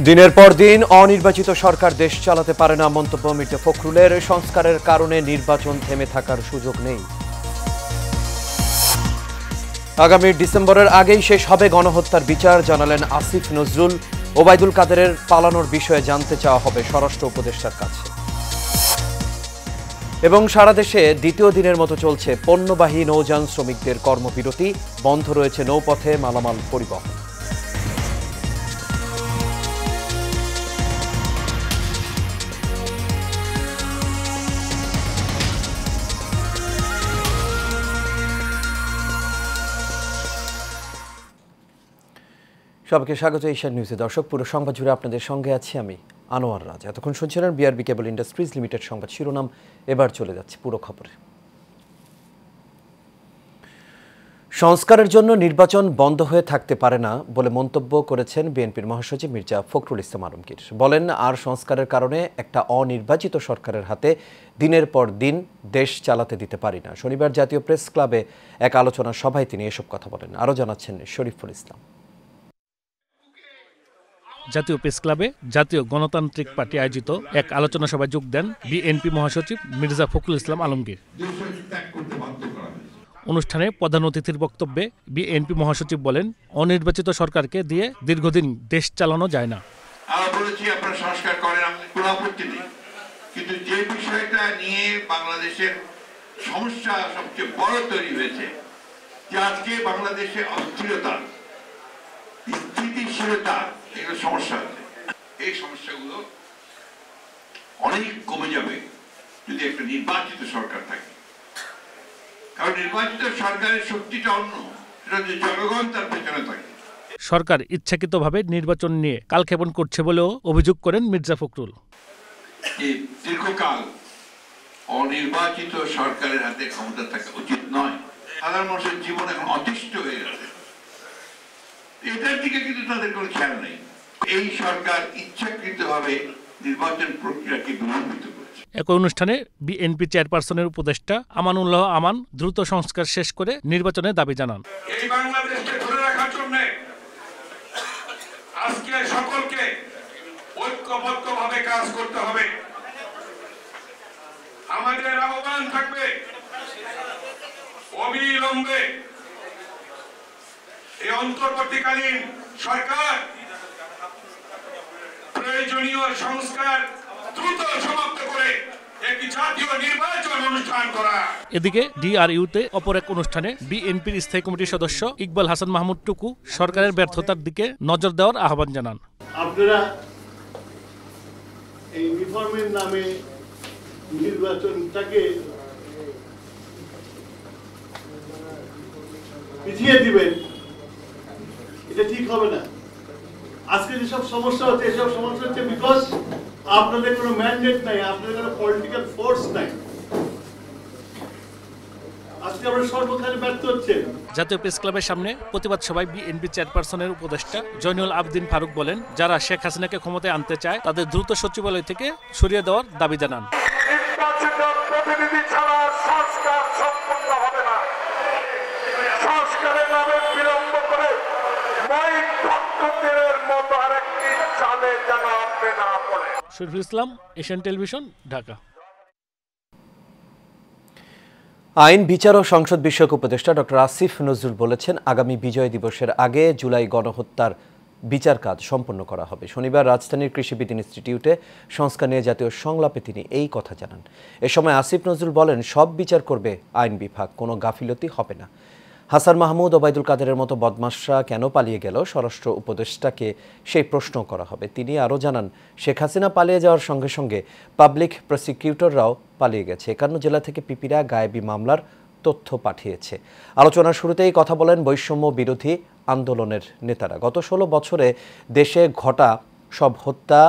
দিনের পর দিন অনির্বাচিত সরকার দেশ চালাতে পারে না মন্তব্য মির্জা ফখরুলের। সংস্কারের কারণে নির্বাচন থেমে থাকার সুযোগ নেই। আগামী ডিসেম্বরের আগেই শেষ হবে গণহত্যার বিচার জানালেন আসিফ নজরুল। ওবায়দুল কাদেরের পালানোর বিষয়ে জানতে চাওয়া হবে স্বরাষ্ট্র উপদেষ্টার কাছে। এবং সারা দেশে দ্বিতীয় দিনের মতো চলছে পণ্যবাহী নৌযান শ্রমিকদের কর্মবিরতি। বন্ধ রয়েছে নৌপথে মালামাল পরিবহন। সবাইকে স্বাগত এশিয়ান নিউজে। দর্শক, পুরো সংবাদ জুড়ে আপনাদের সঙ্গে আছি আমি আনোয়ার রাজ। এতক্ষণ শুনছিলেন বিআরবি কেবল ইন্ডাস্ট্রিজ লিমিটেড সংবাদ শিরোনাম। এবার চলে যাচ্ছে পুরো খবরে। সংস্কারের জন্য নির্বাচন বন্ধ হয়ে থাকতে পারে না বলে মন্তব্য করেছেন বিএনপির মহাসচিব মির্জা ফখরুল ইসলাম আলমগীর। বলেন, আর সংস্কারের কারণে একটা অনির্বাচিত সরকারের হাতে দিনের পর দিন দেশ চালাতে দিতে পারি না। শনিবার জাতীয় প্রেস ক্লাবে এক আলোচনা সভায় তিনি এসব কথা বলেন। আরও জানাচ্ছেন শরীফুল ইসলাম। জাতীয় প্রেস ক্লাবে জাতীয় গণতান্ত্রিক পার্টি আয়োজিত এক আলোচনা সভায় যোগ দেন বিএনপি মহাসচিব মির্জা ফখরুল ইসলাম আলমগীর। অনুষ্ঠানে প্রধান অতিথির বক্তব্যে বিএনপি মহাসচিব বলেন, অনির্বাচিত সরকারকে দিয়ে দীর্ঘদিন দেশ চালানো যায় না। আমরা বলেছি আপনারা সংস্কার করেন, কোনো আপত্তি নেই, কিন্তু যে বিষয়টা নিয়ে বাংলাদেশের সমস্যা সবচেয়ে বড় তৈরি হয়েছে, যে আজকে বাংলাদেশে অস্থিরতা, স্থিতিশীলতা, এগুলো সমস্যা আছে। এই সমস্যাগুলো অনেক কমে যাবে যদি একটা নির্বাচিত সরকার থাকে। কারণ নির্বাচিত সরকারের শক্তিটা অন্য, সেটা যে জনগণ তার পেছনে থাকে। সরকার ইচ্ছাকৃতভাবে নির্বাচন নিয়ে কালক্ষেপণ করছে বলেও অভিযোগ করেন মির্জা ফখরুল। দীর্ঘকাল অনির্বাচিত সরকারের হাতে ক্ষমতা থাকা উচিত নয়। সাধারণ মানুষের জীবন এখন অতিষ্ঠ হয়ে গেছে, এটার দিকে কিন্তু তাদের কোনো খেয়াল নেই। এই সরকার ইচ্ছাকৃতভাবে নির্বাচন প্রক্রিয়াকে বিলম্বিত করেছে। একই অনুষ্ঠানে বিএনপি চেয়ারপারসনের উপদেষ্টা আমানুল্লাহ আমান দ্রুত সংস্কার শেষ করে নির্বাচনের দাবি জানান। এই বাংলাদেশকে ধরে রাখার জন্য আজকে সকলকে ঐক্যবদ্ধভাবে কাজ করতে হবে। আমাদের আহ্বান থাকবে, অবিলম্বে এই অন্তর্বর্তীকালীন সরকার প্রয়োজনীয় সংস্কার দ্রুত সমাপ্ত করে একটি জাতীয় নির্বাচন অনুষ্ঠান করা। এদিকে ডিআরইউতে অপর এক অনুষ্ঠানে বিএনপির স্থায়ী কমিটির সদস্য ইকবাল হাসান মাহমুদ টুকু সরকারের ব্যর্থতার দিকে নজর দেওয়ার আহ্বান জানান। আপনারা এই রিফর্মের নামে নির্বাচনটাকে পিছিয়ে দিবেন, এটা ঠিক হবে না। আজকে যেসব সমস্যা হচ্ছে, এসব সমস্যা হচ্ছে বিকজ আপনাদের কোনো ম্যান্ডেট নাই, আপনাদের কোনো পলিটিক্যাল ফোর্স নাই। আজকে আমরা সর্বখানে ব্যর্থ হচ্ছেন। জাতীয় প্রেস ক্লাবের সামনে প্রতিবাদ সভায় বিএনপি চেয়ারপারসনের উপদেষ্টা জয়নুল আবদিন ফারুক বলেন, যারা শেখ হাসিনাকে ক্ষমতায় আনতে চায় তাদের দ্রুত সচিবালয় থেকে সরিয়ে দেওয়ার দাবি জানান। প্রতিনিধি ছাড়া সংস্কার সম্পূর্ণ হবে না। সংস্কারের নামে বিলম্ব করে শরীফুল ইসলাম, এশিয়ান টেলিভিশন, ঢাকা। আইন, বিচার ও সংসদ বিষয়ক উপদেষ্টা ডক্টর আসিফ নজরুল বলেছেন, আগামী বিজয় দিবসের আগে জুলাই গণহত্যার বিচার কাজ সম্পন্ন করা হবে। শনিবার রাজধানীর কৃষিবিদ ইনস্টিটিউটে সংস্কার নিয়ে জাতীয় সংলাপে তিনি এই কথা জানান। এ সময় আসিফ নজরুল বলেন, সব বিচার করবে আইন বিভাগ, কোনো গাফিলতি হবে না। হাসান মাহমুদ, ওবায়দুল কাদেরের মতো বদমাশরা কেন পালিয়ে গেল, স্বরাষ্ট্র উপদেষ্টাকে সেই প্রশ্ন করা হবে। তিনি আরও জানান, শেখ হাসিনা পালিয়ে যাওয়ার সঙ্গে সঙ্গে পাবলিক প্রসিকিউটররাও পালিয়ে গেছে। 51 জেলা থেকে পিপিরা গায়েবী মামলার তথ্য পাঠিয়েছে। আলোচনার শুরুতেই কথা বলেন বৈষম্য বিরোধী আন্দোলনের নেতারা। গত 16 বছরে দেশে ঘটা সব হত্যা,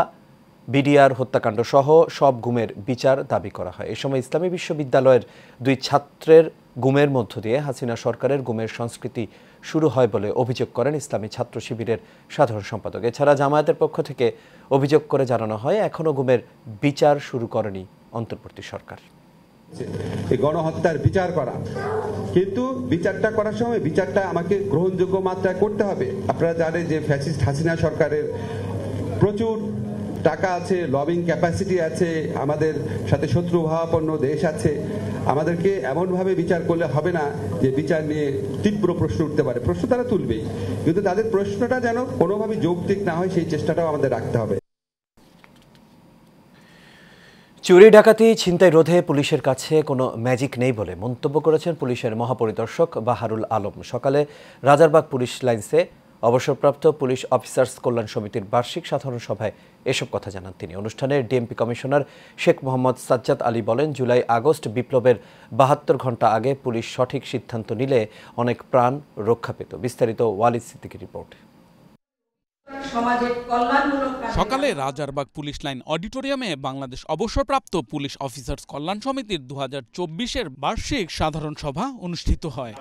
বিডিআর হত্যাকাণ্ড সহ সব গুমের বিচার দাবি করা হয়। এ সময় ইসলামী বিশ্ববিদ্যালয়ের 2 ছাত্রের গুমের মধ্য দিয়ে হাসিনা সরকারের গুমের সংস্কৃতি শুরু হয় বলে অভিযোগ করেন ইসলামী ছাত্র শিবিরের সাধারণ সম্পাদক। এছাড়া জামায়াতের পক্ষ থেকে অভিযোগ করে জানানো হয়, এখনও গুমের বিচার শুরু করেনি অন্তর্বর্তী সরকার। এই গণহত্যার বিচার করা, কিন্তু বিচারটা করার সময় বিচারটা আমাকে গ্রহণযোগ্য মাত্রায় করতে হবে। আপনারা জানেন যে ফ্যাসিস্ট হাসিনা সরকারের প্রচুর টাকা আছে, লবিং ক্যাপাসিটি আছে, আমাদের সাথে শত্রুভাবাপন্ন দেশ আছে। আমাদেরকে এমনভাবে বিচার করলে হবে না যে বিচার নিয়ে তীব্র প্রশ্ন উঠতে পারে। প্রশ্ন তারা তুলবেই, কিন্তু তাদের প্রশ্নটা যেন কোনোভাবে যৌক্তিক না হয় সেই চেষ্টাটাও আমাদের রাখতে হবে। চুরি ডাকাতি ছিনতাই রোধে পুলিশের কাছে কোনো ম্যাজিক নেই বলে মন্তব্য করেছেন পুলিশের মহাপরিদর্শক বাহারুল আলম। সকালে রাজারবাগ পুলিশ লাইন্সে অবসরপ্রাপ্ত পুলিশ অফিসার্স কল্যাণ সমিতির বার্ষিক সাধারণ সভায় এসব কথা জানান তিনি। অনুষ্ঠানে ডিএমপি কমিশনার শেখ মোহাম্মদ সাজ্জাদ আলী বলেন, জুলাই আগস্ট বিপ্লবের 72 ঘণ্টা আগে পুলিশ সঠিক সিদ্ধান্ত নিলে অনেক প্রাণ রক্ষা পেত। বিস্তারিত ওয়ালিদ সিদ্দিকীর রিপোর্ট। সকালে রাজারবাগ পুলিশ লাইন অডিটোরিয়ামে বাংলাদেশ অবসরপ্রাপ্ত পুলিশ অফিসার্স কল্যাণ সমিতির 2024-এর বার্ষিক সাধারণ সভা অনুষ্ঠিত হয়।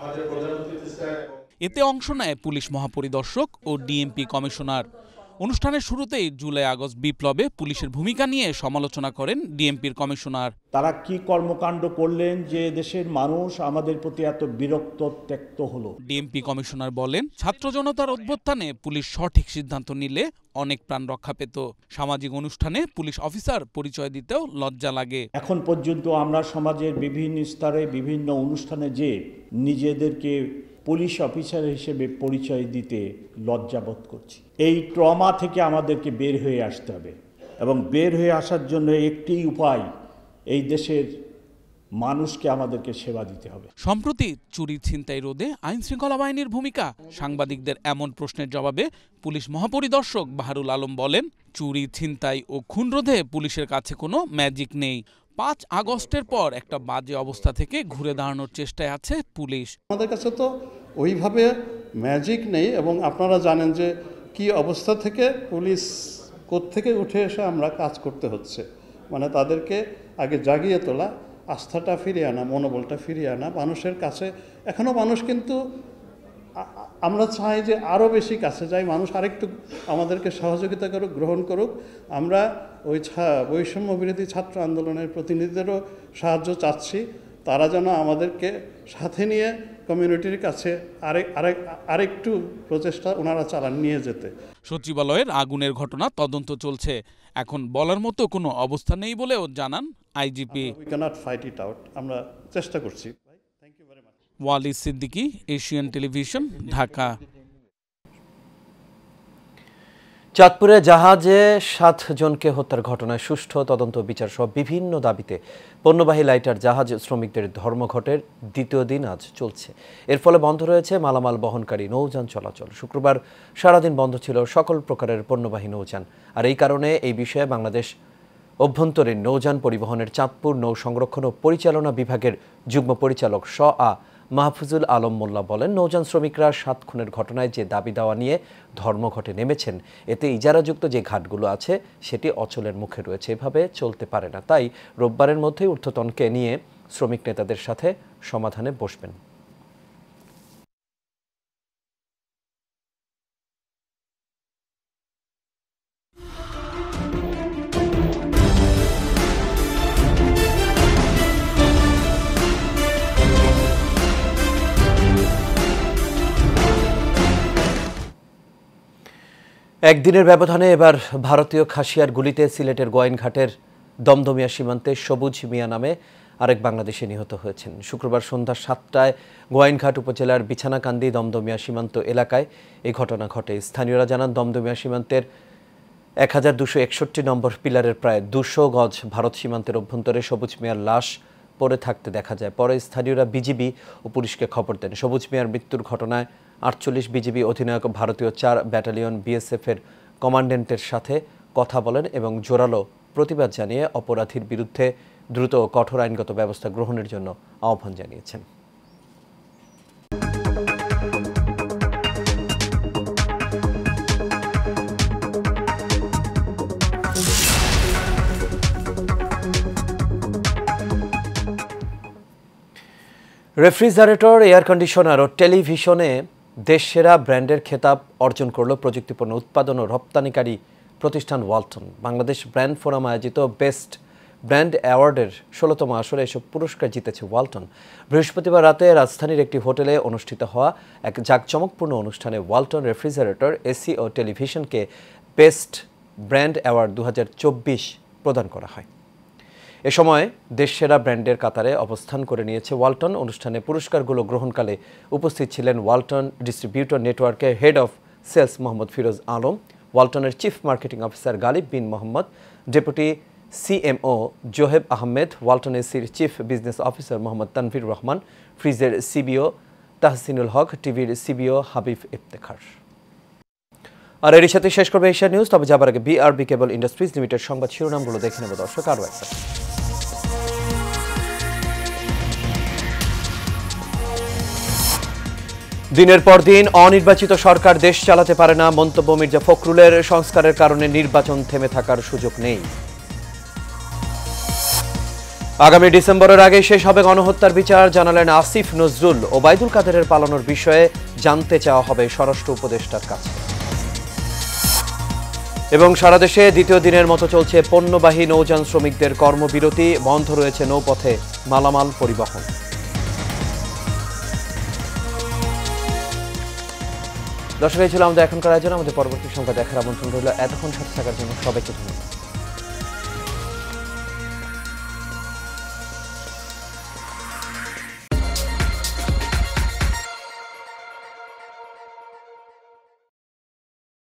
এতে অংশ নেয় পুলিশ মহাপরিদর্শক ও ডিএমপি কমিশনার। অনুষ্ঠানের শুরুতেই জুলাই আগস্ট বিপ্লবে পুলিশের ভূমিকা নিয়ে সমালোচনা করেন ডিএমপির কমিশনার। তারা কি কর্মকাণ্ড করলেন যে দেশের মানুষ আমাদের প্রতি এত বিরক্ত ত্যক্ত হলো। ডিএমপি কমিশনার বলেন, ছাত্র জনতার অভ্যুত্থানে পুলিশ সঠিক সিদ্ধান্ত নিলে অনেক প্রাণ রক্ষা পেত। সামাজিক অনুষ্ঠানে পুলিশ অফিসার পরিচয় দিতেও লজ্জা লাগে। এখন পর্যন্ত আমরা সমাজের বিভিন্ন স্তরে বিভিন্ন অনুষ্ঠানে যে নিজেদেরকে পুলিশ অফিসার হিসেবে পরিচয় দিতে লজ্জাবোধ করছি। এই ট্রমা থেকে আমাদেরকে বের হয়ে আসতে হবে এবং বের হয়ে আসার জন্য একটি উপায়, এই দেশের মানুষকে আমাদেরকে সেবা দিতে হবে। সম্প্রতি চুরি ছিনতাই রোধে আইন শৃঙ্খলা বাহিনীর ভূমিকা। সাংবাদিকদের এমন প্রশ্নের জবাবে পুলিশ মহাপরিদর্শক বাহারুল আলম বলেন, চুরি ছিনতাই ও খুন রোধে পুলিশের কাছে কোনো ম্যাজিক নেই। 5 আগস্টের পর একটা বাজে অবস্থা থেকে ঘুরে দাঁড়ানোর চেষ্টায় আছে পুলিশ। আমাদের কাছে তো ওইভাবে ম্যাজিক নেই, এবং আপনারা জানেন যে কি অবস্থা থেকে পুলিশ কোত্থেকে উঠে এসে আমরা কাজ করতে হচ্ছে। মানে তাদেরকে আগে জাগিয়ে তোলা, আস্থাটা ফিরিয়ে আনা, মনোবলটা ফিরিয়ে আনা মানুষের কাছে। এখনও মানুষ কিন্তু আমরা চাই যে আরও বেশি কাছে যাই, মানুষ আরেকটু আমাদেরকে সহযোগিতা করুক, গ্রহণ করুক। আমরা ওই বৈষম্য বিরোধী ছাত্র আন্দোলনের প্রতিনিধিদেরও সাহায্য চাচ্ছি, তারা যেন আমাদেরকে সাথে নিয়ে কমিউনিটির কাছে আরেকটু প্রচেষ্টা ওনারা চালান নিয়ে যেতে। সচিবালয়ের আগুনের ঘটনা তদন্ত চলছে, এখন বলার মতো কোনো অবস্থা নেই বলেও জানান IGP. We cannot fight it out, আমরা চেষ্টা করছি। Thank you very much. Walid Siddiqui, Asian Television, Dhaka. চাঁদপুরে জাহাজে 7 জনকে হত্যার ঘটনায় সুষ্ঠু তদন্ত বিচার সহ বিভিন্ন দাবিতে পণ্যবাহী লাইটার জাহাজ শ্রমিকদের ধর্মঘটের দ্বিতীয় দিন আজ চলছে। এর ফলে বন্ধ রয়েছে মালামাল বহনকারী নৌযান চলাচল। শুক্রবার সারাদিন বন্ধ ছিল সকল প্রকারের পণ্যবাহী নৌযান। আর এই কারণে এই বিষয়ে বাংলাদেশ অভ্যন্তরীণ নৌযান পরিবহনের চাঁদপুর নৌ সংরক্ষণ ও পরিচালনা বিভাগের যুগ্ম পরিচালক মাহফুজুল আলম মোল্লা বলেন, নৌযান শ্রমিকরা 7 খুনের ঘটনায় যে দাবি দেওয়া নিয়ে ধর্মঘটে নেমেছেন, এতে ইজারাযুক্ত যে ঘাটগুলো আছে সেটি অচলের মুখে রয়েছে। এভাবে চলতে পারে না। তাই রোববারের মধ্যেই ঊর্ধ্বতনকে নিয়ে শ্রমিক নেতাদের সাথে সমাধানে বসবেন। একদিনের ব্যবধানে এবার ভারতীয় খাসিয়ার গুলিতে সিলেটের গোয়াইনঘাটের দমদমিয়া সীমান্তে সবুজ মিয়া নামে আরেক বাংলাদেশি নিহত হয়েছেন। শুক্রবার সন্ধ্যা 7টায় গোয়াইনঘাট উপজেলার বিছানাকান্দি দমদমিয়া সীমান্ত এলাকায় এই ঘটনা ঘটে। স্থানীয়রা জানান, দমদমিয়া সীমান্তের 1261 নম্বর পিলারের প্রায় 200 গজ ভারত সীমান্তের অভ্যন্তরে সবুজ মিয়ার লাশ পড়ে থাকতে দেখা যায়। পরে স্থানীয়রা বিজিবি ও পুলিশকে খবর দেন। সবুজ মিয়ার মৃত্যুর ঘটনায় 48 বিজিবি অধিনায়ক ভারতীয় 4 ব্যাটালিয়ন বিএসএফের কমান্ড্যান্টের সাথে কথা বলেন এবং জোরালো প্রতিবাদ জানিয়ে অপরাধীর বিরুদ্ধে দ্রুত ও কঠোর আইনগত ব্যবস্থা গ্রহণের জন্য আহ্বান জানিয়েছেন। রেফ্রিজারেটর, এয়ার কন্ডিশনার ও টেলিভিশনে দেশসেরা ব্র্যান্ডের খেতাব অর্জন করল প্রযুক্তিপণ্য উৎপাদন ও রপ্তানিকারী প্রতিষ্ঠান ওয়ালটন। বাংলাদেশ ব্র্যান্ড ফোরাম আয়োজিত বেস্ট ব্র্যান্ড অ্যাওয়ার্ডের 16তম আসরে এসব পুরস্কার জিতেছে ওয়ালটন। বৃহস্পতিবার রাতে রাজধানীর একটি হোটেলে অনুষ্ঠিত হওয়া এক জাঁকজমকপূর্ণ অনুষ্ঠানে ওয়ালটন রেফ্রিজারেটর, এসি ও টেলিভিশনকে বেস্ট ব্র্যান্ড অ্যাওয়ার্ড 2024 প্রদান করা হয়। এ সময় দেশসেরা ব্র্যান্ডের কাতারে অবস্থান করে নিয়েছে ওয়ালটন। অনুষ্ঠানে পুরস্কারগুলো গ্রহণকালে উপস্থিত ছিলেন ওয়ালটন ডিস্ট্রিবিউটর নেটওয়ার্কের head of sales Mohammad Firoz Alam, ওয়ালটনের chief marketing officer Galib Bin Mohammad, deputy CMO Zoheb Ahmed, Walton এসির chief business officer Mohammad Tanvir Rahman, ফ্রিজের সিবিও তাহসিনুল হক, টিভির সিবিও হাবিব ইফতেখার। আর এর সাথে শেষ করবে এশিয়া নিউজ। তবে যাবার আগে বিআরবি কেবল ইন্ডাস্ট্রিজ লিমিটেড সংবাদ শিরোনামগুলো দেখে নেব দর্শক আরও একবার। দিনের পর দিন অনির্বাচিত সরকার দেশ চালাতে পারে না, মন্তব্য মির্জা ফখরুলের। সংস্কারের কারণে নির্বাচন থেমে থাকার সুযোগ নেই। আগামী ডিসেম্বরের আগে শেষ হবে গণহত্যার বিচার, জানালেন আসিফ নজরুল। ওবায়দুল কাদেরের পালানোর বিষয়ে জানতে চাওয়া হবে স্বরাষ্ট্র উপদেষ্টার কাছে। এবং সারা দেশে দ্বিতীয় দিনের মতো চলছে পণ্যবাহী নৌযান শ্রমিকদের কর্মবিরতি, বন্ধ রয়েছে নৌপথে মালামাল পরিবহন। দর্শক, এই ছিল আমাদের এখনকার আয়োজন। আমাদের পরবর্তী সংবাদ দেখার আমন্ত্রণ রইল। এতক্ষণ সাথে থাকার জন্য সবাইকে ধন্যবাদ।